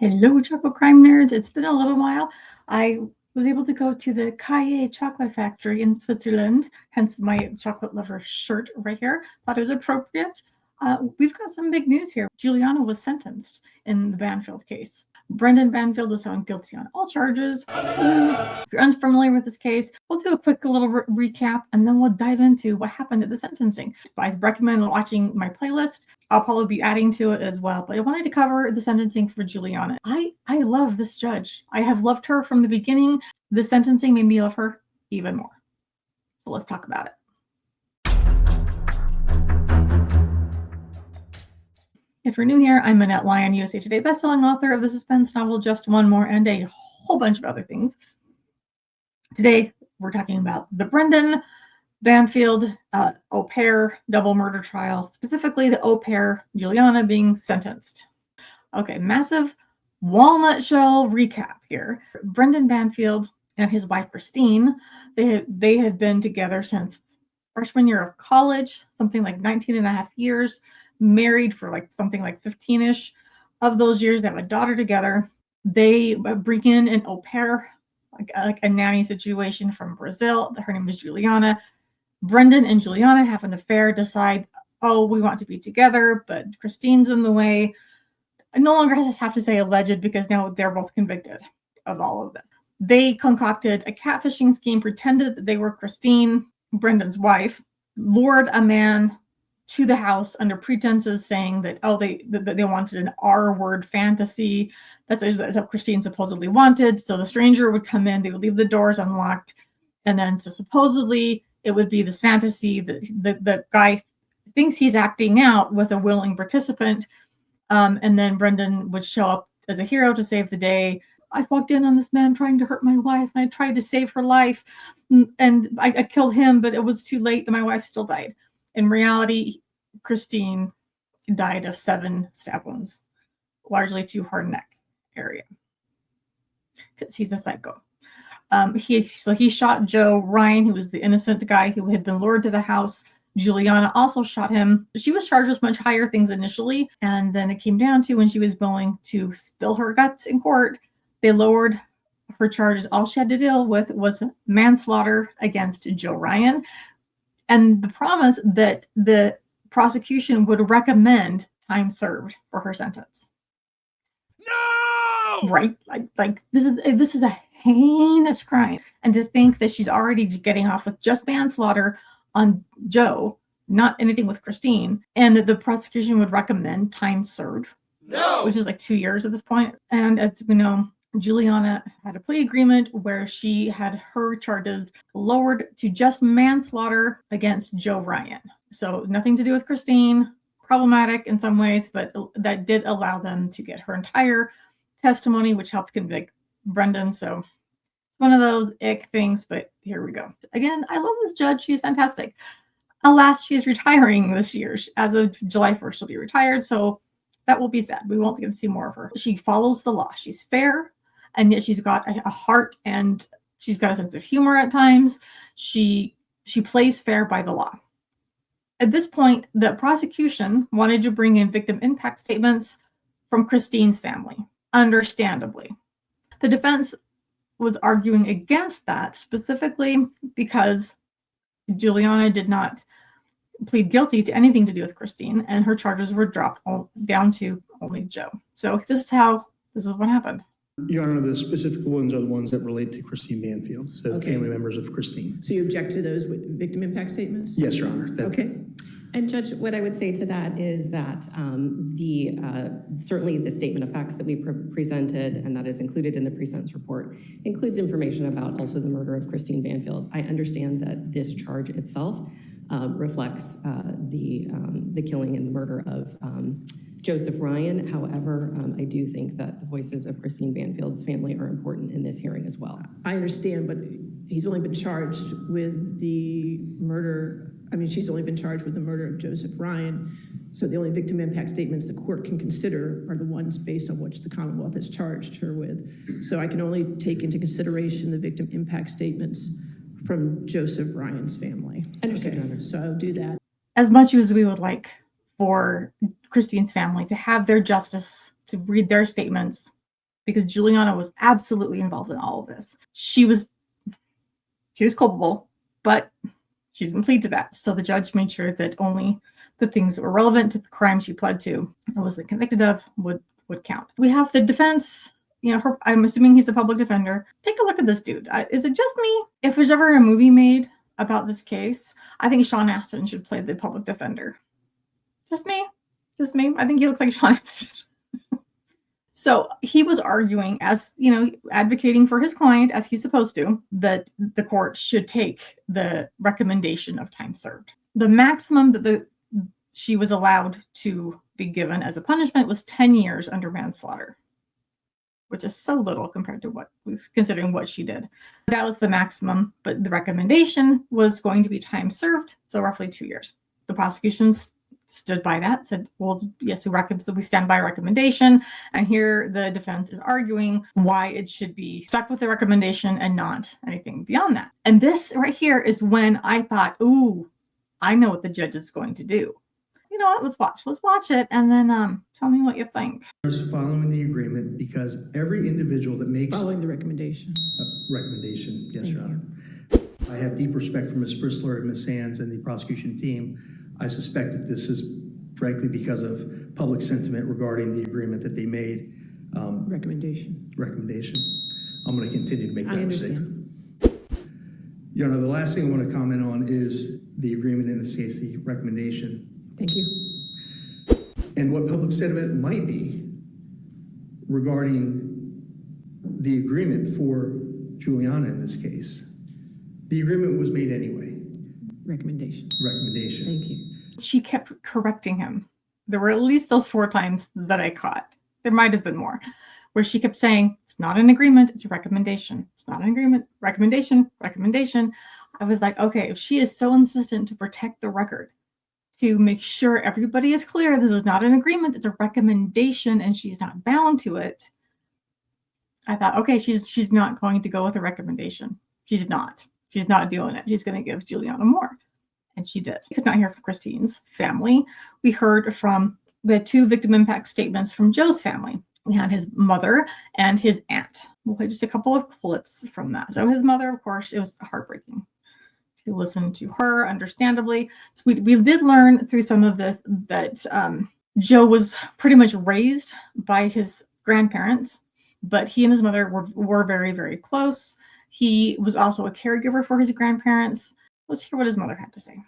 Hello, chocolate crime nerds. It's been a little while. I was able to go to the Caille chocolate factory in Switzerland, hence my chocolate lover shirt right here. Thought it was appropriate. We've got some big news here. Juliana was sentenced in the Banfield case. Brendan Banfield was found guilty on all charges. If you're unfamiliar with this case, we'll do a quick little recap and then we'll dive into what happened at the sentencing. I recommend watching my playlist. I'll probably be adding to it as well, but I wanted to cover the sentencing for Juliana. I love this judge. I have loved her from the beginning. The sentencing made me love her even more. So let's talk about it. If you're new here, I'm Annette Lyon, USA Today bestselling author of the suspense novel Just One More and a whole bunch of other things. Today, we're talking about the Brendan Banfield au pair double murder trial, specifically the au pair Juliana being sentenced. Okay, massive walnut shell recap here. Brendan Banfield and his wife Christine, they had been together since freshman year of college, something like 19 and a half years, married for like something like 15-ish of those years. They have a daughter together. They bring in an au pair, like a nanny situation from Brazil. Her name is Juliana. Brendan and Juliana have an affair, decide, oh, we want to be together, but Christine's in the way. I no longer have to say alleged because now they're both convicted of all of this. They concocted a catfishing scheme, pretended that they were Christine, Brendan's wife, lured a man to the house under pretenses saying that, oh, they wanted an R-word fantasy. That's what Christine supposedly wanted. So the stranger would come in, they would leave the doors unlocked. And then so supposedly it would be this fantasy that the guy thinks he's acting out with a willing participant. And then Brendan would show up as a hero to save the day. I walked in on this man trying to hurt my wife, and I tried to save her life. And I killed him, but it was too late, and my wife still died. In reality, Christine died of 7 stab wounds, largely to her neck area, because he's a psycho. He shot Joe Ryan, who was the innocent guy who had been lured to the house. Juliana also shot him. She was charged with much higher things initially, and then it came down to when she was willing to spill her guts in court, they lowered her charges. All she had to deal with was manslaughter against Joe Ryan, and the promise that the prosecution would recommend time served for her sentence. No! Right? Like this is a heinous crime. And to think that she's already getting off with just manslaughter on Joe, not anything with Christine, and that the prosecution would recommend time served, which is like 2 years at this point. And as we know, Juliana had a plea agreement where she had her charges lowered to just manslaughter against Joe Ryan. So nothing to do with Christine, problematic in some ways, but that did allow them to get her entire testimony, which helped convict Brendan. So one of those ick things, but here we go. Again, I love this judge. She's fantastic. Alas, she's retiring this year. As of July 1st, she'll be retired. So that will be sad. We won't get to see more of her. She follows the law. She's fair, and yet she's got a heart, and she's got a sense of humor at times. She plays fair by the law. At this point, the prosecution wanted to bring in victim impact statements from Christine's family, understandably. The defense was arguing against that specifically because Juliana did not plead guilty to anything to do with Christine, and her charges were dropped down to only Joe. So this is what happened. Your Honor, the specific ones are the ones that relate to Christine Banfield, so Okay. family members of Christine. So you object to those victim impact statements? Yes, Your Honor. Okay. And Judge, what I would say to that is that certainly the statement of facts that we presented, and that is included in the pre-sentence report, includes information about also the murder of Christine Banfield. I understand that this charge itself reflects the killing and the murder of Joseph Ryan. However, I do think that the voices of Christine Banfield's family are important in this hearing as well. I understand, but he's only been charged with the murder. I mean, she's only been charged with the murder of Joseph Ryan. So the only victim impact statements the court can consider are the ones based on which the Commonwealth has charged her with. So I can only take into consideration the victim impact statements from Joseph Ryan's family. Understood, Your Okay, Honor. so I'll do that. As much as we would like for Christine's family to have their justice, to read their statements, because Juliana was absolutely involved in all of this. She was culpable, but she didn't plead to that. So the judge made sure that only the things that were relevant to the crime she pled to and wasn't convicted of would count. We have the defense, I'm assuming he's a public defender. Take a look at this dude. Is it just me? If there's ever a movie made about this case, I think Sean Astin should play the public defender. Just me. I think he looks like Sean Astin. So he was arguing, as advocating for his client, as he's supposed to, that the court should take the recommendation of time served. The maximum that she was allowed to be given as a punishment was 10 years under manslaughter, which is so little compared to considering what she did. That was the maximum, but the recommendation was going to be time served, so roughly 2 years. The prosecutions stood by that, said, well, yes, we stand by recommendation. And here the defense is arguing why it should be stuck with the recommendation and not anything beyond that. And this right here is when I thought, ooh, I know what the judge is going to do. You know what? Let's watch it, and then tell me what you think. Following the agreement, because every individual that makes Following the recommendation. Recommendation, yes, Thank Your Honor. I have deep respect for Ms. Bristler and Ms. Sands and the prosecution team. I suspect that this is frankly because of public sentiment regarding the agreement that they made. Recommendation. I'm going to continue to make that mistake. Understand. Your Honor, the last thing I want to comment on is the agreement, in this case, the recommendation. Thank you. And what public sentiment might be regarding the agreement for Juliana in this case. The agreement was made anyway. Recommendation. Recommendation. Thank you. She kept correcting him. There were at least those 4 times that I caught. There might have been more, where she kept saying, it's not an agreement, it's a recommendation. It's not an agreement, recommendation. I was like, okay, if she is so insistent to protect the record, to make sure everybody is clear, this is not an agreement, it's a recommendation, and she's not bound to it. I thought, okay, she's not going to go with a recommendation. She's not doing it. She's going to give Juliana more. And she did. We could not hear from Christine's family. We heard from the 2 victim impact statements from Joe's family. We had his mother and his aunt. We'll play just a couple of clips from that. So his mother, of course, it was heartbreaking to listen to her, understandably. So we did learn through some of this that Joe was pretty much raised by his grandparents, but he and his mother were very, very close. He was also a caregiver for his grandparents. Let's hear what his mother had to say.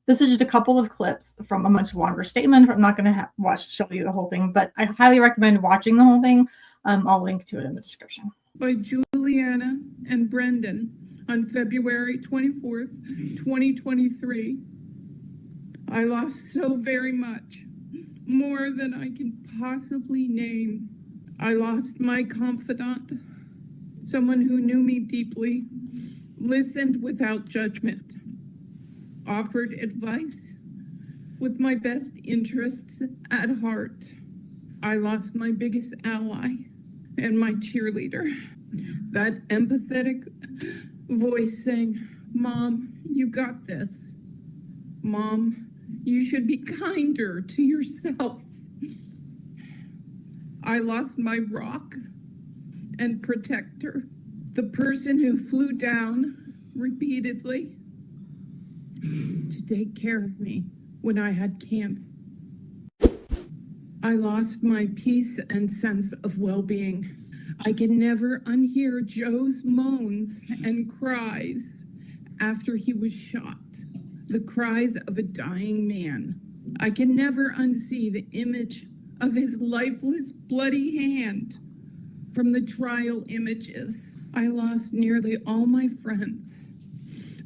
This is just a couple of clips from a much longer statement. I'm not going to show you the whole thing, but I highly recommend watching the whole thing. I'll link to it in the description. By Juliana and Brendan on February 24th, 2023. I lost so very much, more than I can possibly name. I lost my confidant, someone who knew me deeply, listened without judgment, offered advice with my best interests at heart. I lost my biggest ally and my cheerleader, that empathetic voice saying, "Mom, you got this. Mom, you should be kinder to yourself." I lost my rock and protector, the person who flew down repeatedly to take care of me when I had cancer. I lost my peace and sense of well-being. I can never unhear Joe's moans and cries after he was shot, the cries of a dying man. I can never unsee the image of his lifeless, bloody hand from the trial images. I lost nearly all my friends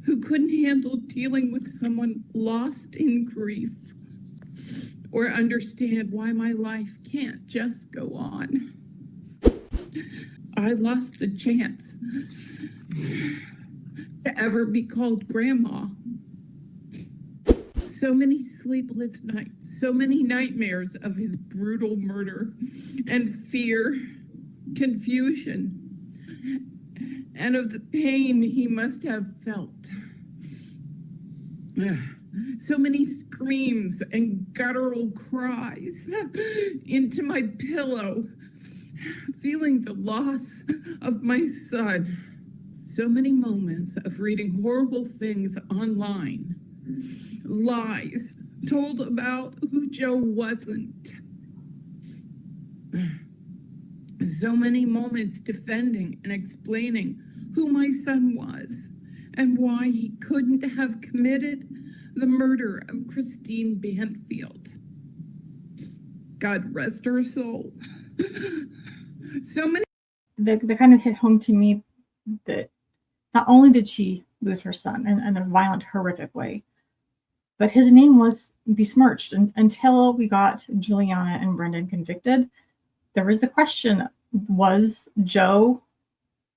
who couldn't handle dealing with someone lost in grief or understand why my life can't just go on. I lost the chance to ever be called grandma. So many sleepless nights, so many nightmares of his brutal murder and fear, confusion, and of the pain he must have felt. So many screams and guttural cries into my pillow feeling the loss of my son. So many moments of reading horrible things online, lies told about who Joe wasn't. So many moments defending and explaining who my son was and why he couldn't have committed the murder of Christine Banfield. God rest her soul. So many. They kind of hit home to me that not only did she lose her son in a violent, horrific way, but his name was besmirched. And until we got Juliana and Brendan convicted, there was the question, was Joe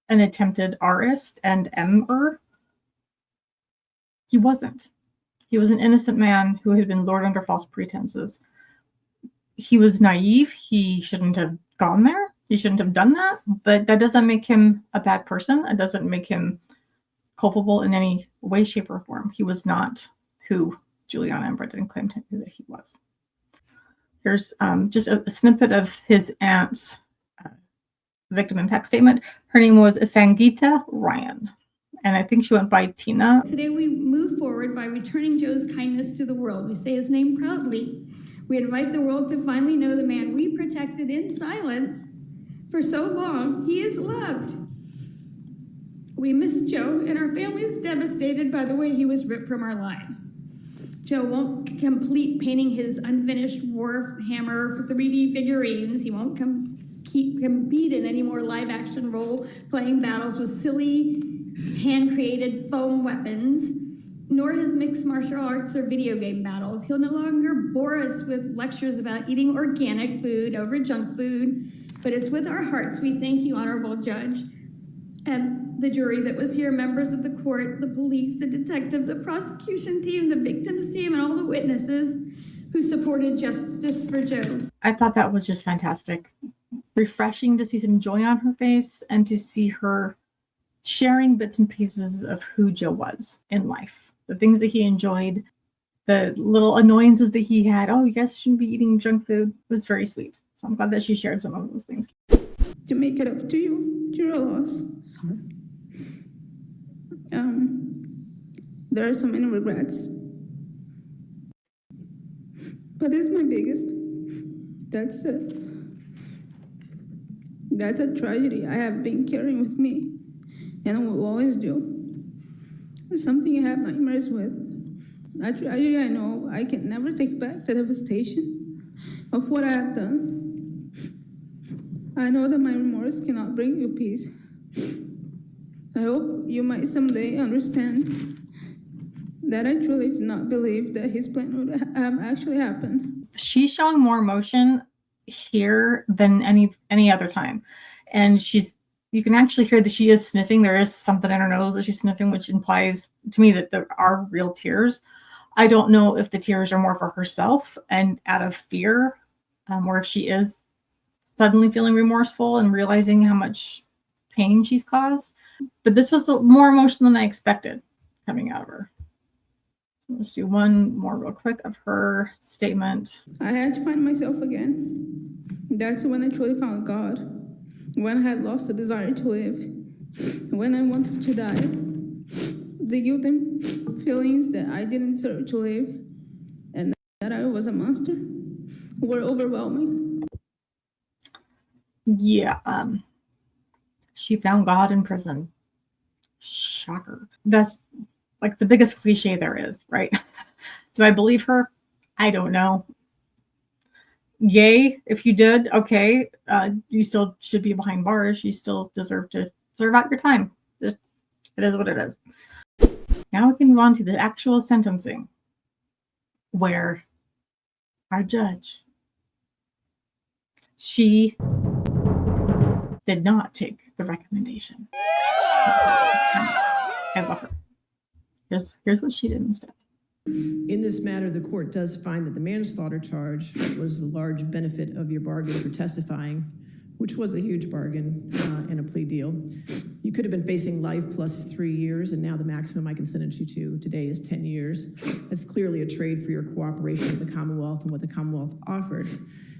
an attempted artist and M-er? He wasn't. He was an innocent man who had been lured under false pretenses. He was naive. He shouldn't have gone there. He shouldn't have done that. But that doesn't make him a bad person. It doesn't make him culpable in any way, shape, or form. He was not who Juliana and Brendan claimed that he was. Here's just a snippet of his aunt's victim impact statement. Her name was Sangita Ryan, and I think she went by Tina. Today we move forward by returning Joe's kindness to the world. We say his name proudly. We invite the world to finally know the man we protected in silence for so long. He is loved. We miss Joe, and our family is devastated by the way he was ripped from our lives. Joe won't complete painting his unfinished Warhammer 3D figurines. He won't compete in any more live-action role-playing battles with silly, hand-created foam weapons, nor his mixed martial arts or video game battles. He'll no longer bore us with lectures about eating organic food over junk food, but it's with our hearts we thank you, Honorable Judge, and the jury that was here, members of the court, the police, the detective, the prosecution team, the victims team, and all the witnesses who supported justice for Joe. I thought that was just fantastic. Refreshing to see some joy on her face and to see her sharing bits and pieces of who Joe was in life. The things that he enjoyed, the little annoyances that he had. Oh, you guys shouldn't be eating junk food. It was very sweet. So I'm glad that she shared some of those things. To make it up to you, to your loss. Sorry. There are so many regrets. But it's my biggest. That's it. That's a tragedy I have been carrying with me, and I will always do. It's something I have nightmares with. A tragedy I know I can never take back, the devastation of what I have done. I know that my remorse cannot bring you peace. I hope you might someday understand that I truly do not believe that his plan would have actually happened. She's showing more emotion here than any other time. And you can actually hear that she is sniffing. There is something in her nose that she's sniffing, which implies to me that there are real tears. I don't know if the tears are more for herself and out of fear, or if she is suddenly feeling remorseful and realizing how much pain she's caused. But this was more emotion than I expected coming out of her. So let's do one more real quick of her statement. I had to find myself again. That's when I truly found God. When I had lost the desire to live. When I wanted to die. The guilt and feelings that I didn't deserve to live and that I was a monster were overwhelming. Yeah, she found God in prison. Shocker. That's like the biggest cliche there is, right? Do I believe her? I don't know. Yay, if you did, okay. You still should be behind bars. You still deserve to serve out your time. Just, it is what it is. Now we can move on to the actual sentencing, where our judge, she did not take the recommendation. I love her. Here's what she did instead. In this matter, the court does find that the manslaughter charge was a large benefit of your bargain for testifying, which was a huge bargain in a plea deal. You could have been facing life plus 3 years, and now the maximum I can sentence you to today is 10 years. That's clearly a trade for your cooperation with the Commonwealth and what the Commonwealth offered.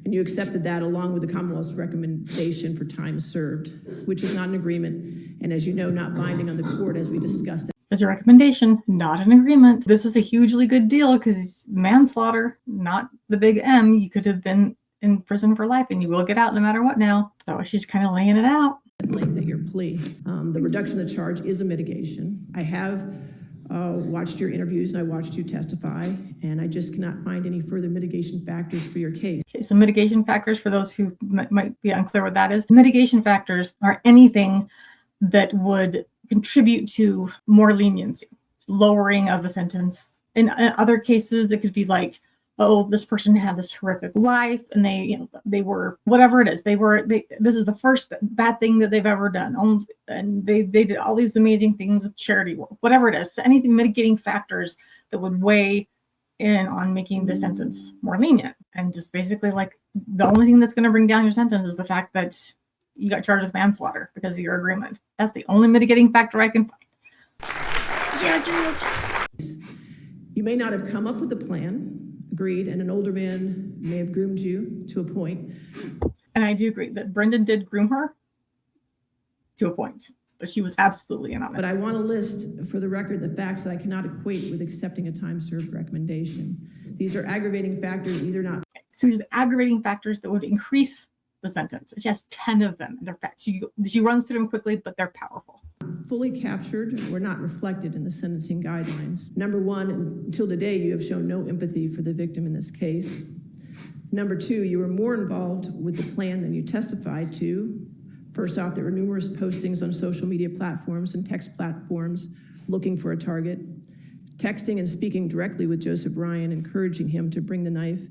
And you accepted that along with the Commonwealth's recommendation for time served, which is not an agreement, and as you know, not binding on the court as we discussed. As a recommendation, not an agreement. This was a hugely good deal because manslaughter, not the big M, you could have been in prison for life and you will get out no matter what now. So she's kind of laying it out. Length at your plea. The reduction of the charge is a mitigation. I have watched your interviews and I watched you testify, and I just cannot find any further mitigation factors for your case. Okay, so mitigation factors, for those who might be unclear what that is, mitigation factors are anything that would contribute to more leniency, lowering of the sentence. In other cases, it could be like, oh, this person had this horrific life and they were, whatever it is, this is the first bad thing that they've ever done. And they did all these amazing things with charity work, whatever it is. So anything mitigating factors that would weigh in on making the sentence more lenient. And just basically like the only thing that's going to bring down your sentence is the fact that you got charged with manslaughter because of your agreement. That's the only mitigating factor I can find. Yeah, dude. You may not have come up with a plan, agreed, and an older man may have groomed you to a point. And I do agree that Brendan did groom her to a point, but she was absolutely in on it. But I want to list for the record the facts that I cannot equate with accepting a time served recommendation. These are aggravating factors, either not. So these are aggravating factors that would increase the sentence. She has 10 of them. She runs through them quickly, but they're powerful. Fully captured or not reflected in the sentencing guidelines. Number one, until today, you have shown no empathy for the victim in this case. Number two, you were more involved with the plan than you testified to. First off, there were numerous postings on social media platforms and text platforms looking for a target, texting and speaking directly with Joseph Ryan, encouraging him to bring the knife,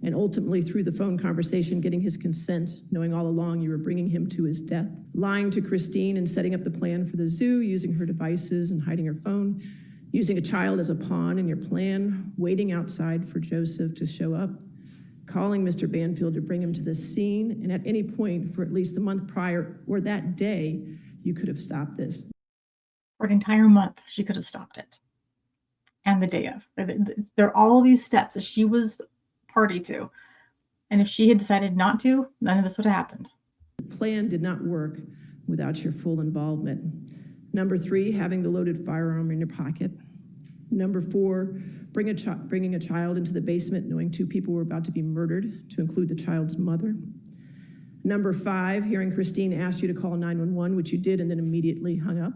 and ultimately through the phone conversation, getting his consent, knowing all along you were bringing him to his death. Lying to Christine and setting up the plan for the zoo, using her devices and hiding her phone, using a child as a pawn in your plan, waiting outside for Joseph to show up, calling Mr. Banfield to bring him to the scene, and at any point for at least the month prior or that day, you could have stopped this. For an entire month, she could have stopped it. And the day of. There are all these steps that she was party to. And if she had decided not to, none of this would have happened. The plan did not work without your full involvement. Number three, having the loaded firearm in your pocket. Number four, bringing a child into the basement knowing two people were about to be murdered, to include the child's mother. Number five, hearing Christine ask you to call 911, which you did and then immediately hung up.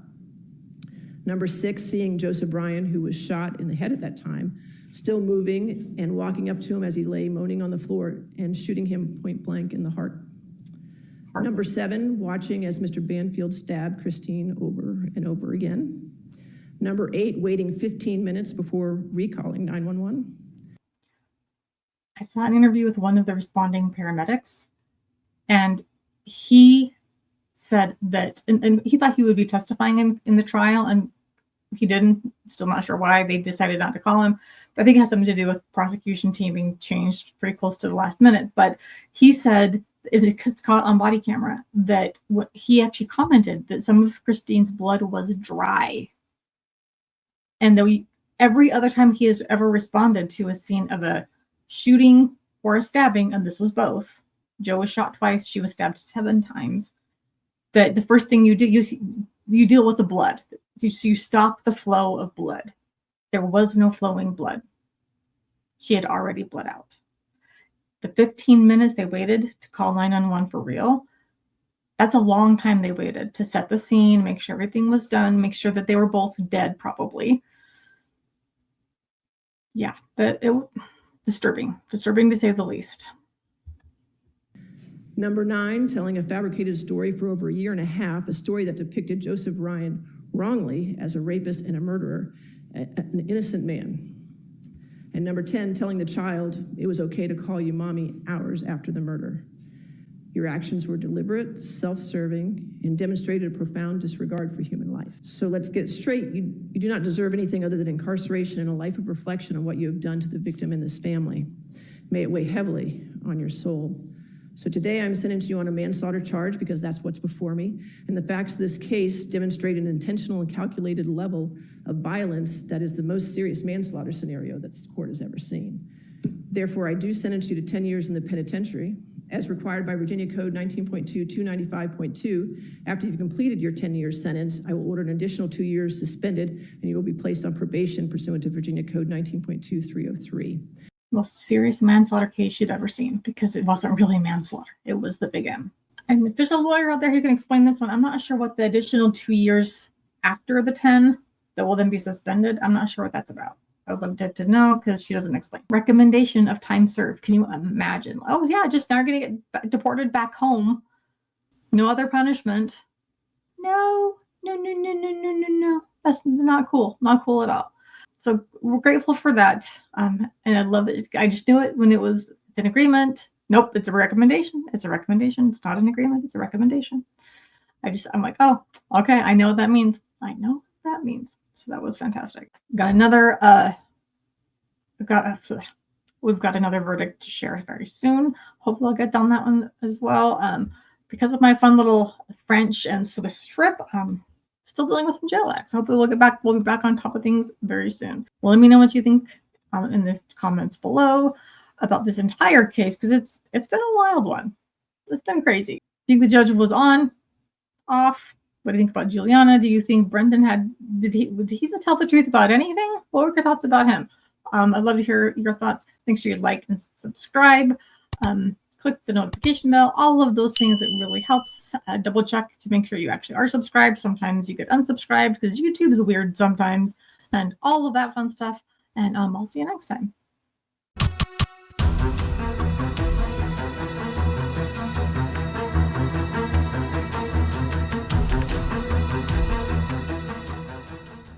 Number six, seeing Joseph Bryan, who was shot in the head at that time, still moving and walking up to him as he lay moaning on the floor and shooting him point blank in the heart. Number seven, watching as Mr. Banfield stabbed Christine over and over again. Number eight, waiting 15 minutes before recalling 911. I saw an interview with one of the responding paramedics, and he said that, and he thought he would be testifying in the trial, and he didn't. Still not sure why they decided not to call him. But I think it has something to do with the prosecution team being changed pretty close to the last minute. But he said, it's caught on body camera, that what he actually commented that some of Christine's blood was dry. And though every other time he has ever responded to a scene of a shooting or a stabbing, and this was both, Joe was shot twice, she was stabbed 7 times, that the first thing you do, you deal with the blood. So you stop the flow of blood. There was no flowing blood. She had already bled out. The 15 minutes they waited to call 911 for real, that's a long time they waited to set the scene, make sure everything was done, make sure that they were both dead probably. Yeah, disturbing to say the least. Number 9, telling a fabricated story for over a year and a half, a story that depicted Joseph Ryan wrongly as a rapist and a murderer, an innocent man. And number 10, telling the child it was okay to call you mommy hours after the murder. Your actions were deliberate, self-serving, and demonstrated a profound disregard for human life. So let's get it straight. You do not deserve anything other than incarceration and a life of reflection on what you have done to the victim and this family. May it weigh heavily on your soul. So today I'm sentencing you on a manslaughter charge because that's what's before me. And the facts of this case demonstrate an intentional and calculated level of violence that is the most serious manslaughter scenario that this court has ever seen. Therefore, I do sentence you to 10 years in the penitentiary as required by Virginia Code 19.2, 295.2. After you've completed your 10-year sentence, I will order an additional 2 years suspended, and you will be placed on probation pursuant to Virginia Code 19.2, 303. Most serious manslaughter case you'd ever seen, because it wasn't really manslaughter. It was the big M. And if there's a lawyer out there who can explain this one, I'm not sure what the additional 2 years after the 10 that will then be suspended. I'm not sure what that's about. I would love to know, because she doesn't explain. Recommendation of time served. Can you imagine? Oh yeah, just now going to get deported back home. No other punishment. No. That's not cool. Not cool at all. So we're grateful for that. And I love that. I just knew it when it's an agreement. Nope, it's a recommendation. It's a recommendation. It's not an agreement. It's a recommendation. I'm like, oh, okay. I know what that means. I know what that means. So that was fantastic. Got another, we've got another verdict to share very soon. Hopefully I'll get done that one as well. Because of my fun little French and Swiss trip, still dealing with some jail lag. So hopefully we'll be back on top of things very soon. Well, let me know what you think in the comments below about this entire case, because it's been a wild one. It's been crazy. Do you think the judge was on, off? What do you think about Juliana? Do you think Brendan did he tell the truth about anything? What were your thoughts about him? I'd love to hear your thoughts. Make sure you like and subscribe. Click the notification bell. All of those things, it really helps. Double check to make sure you actually are subscribed. Sometimes you get unsubscribed because YouTube is weird sometimes, and all of that fun stuff. And I'll see you next time.